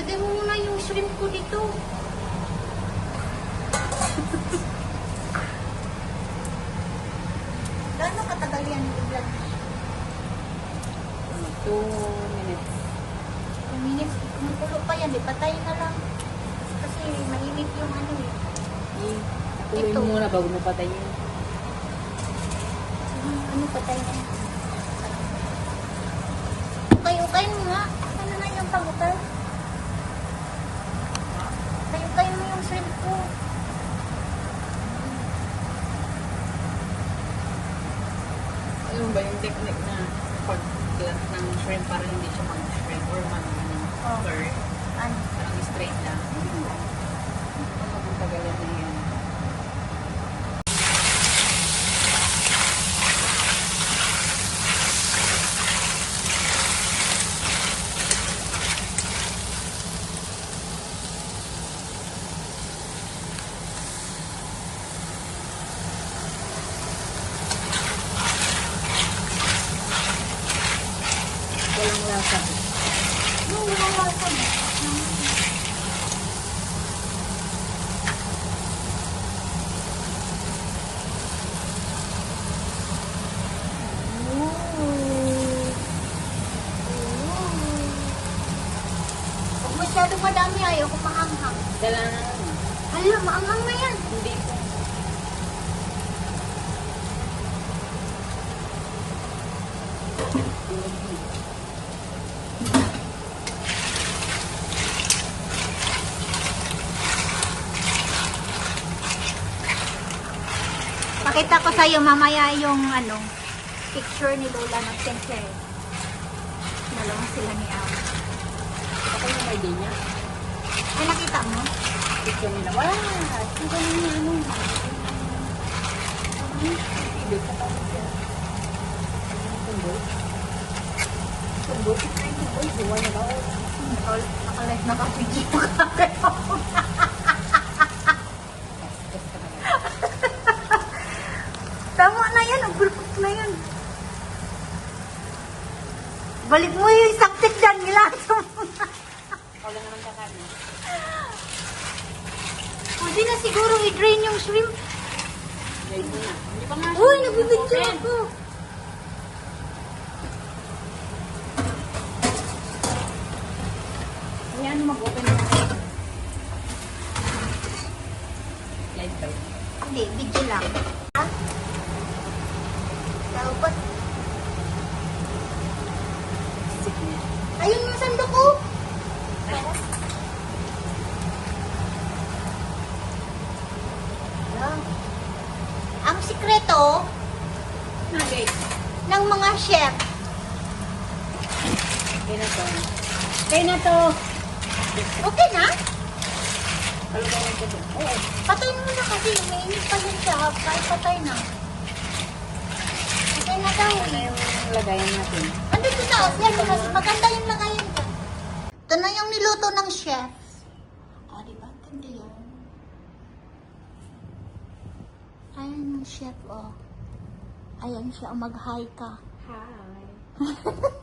Lagay mo muna yung shrimp ko dito. Gaano katagal yan i-vlog? 2 minutes. 2 minutes. Kumukulo pa yan. Di patay na lang. Kasi mainit yung ano eh. Tuloy Ito. mo muna bago mo patayin. Ano patay na? Ukay-ukay mo nga. Ano na yung pangukay? Ukay-ukay mo yung shrimp ko. Ano ba yung technique na pag-plant ng shrimp para hindi siya mag-shrimp or mag-curve? Ano? Parang straight lang. Magtagalan na yan. Walang lasa. No, wala ka na. Huwag masyadong madami, ayaw kung maanghang. Kailangan Hala, maanghang na yan. hindi po. Pakita ko sa'yo mamaya yung ano, picture ni Lola ng Sinclair. Dalawa sila ni Al. Ako yung may niya. Ay, nakita mo? Picture nila. Wala! Ito yung ano. Ibig ka pa siya. Tumboy. Tumboy. Tumboy. Buwan na ba? Nakalive na ka-video ka. Tama na yan, overcook na yan. Balik mo yung saktik dyan, nilaso mo na. Ako lang naman kakain. Pwede na siguro i-drain yung shrimp. Guys mo na. Hindi pa nga. Uy, nagbibidyo ako. Ayan, mag-open na. Live daw. Hindi, video lang. Ha? Dapat. Sige niya. Ayun yung sandok ko. Ang sikreto Okay. ng mga chef. Okay na to. Okay na to. Okay na? Palugawin ko to. Oo. Patay mo na kasi mainit pa yun siya. Kahit patay na. Okay na daw. Ano yung lagayan natin? Ano ito sa yan? Mas maganda yung lagayan ka. Ito na yung niluto ng chef. Ah, diba? Ganda yan. Ayan yung chef, oh. Ayan siya, mag-hi ka. Hi.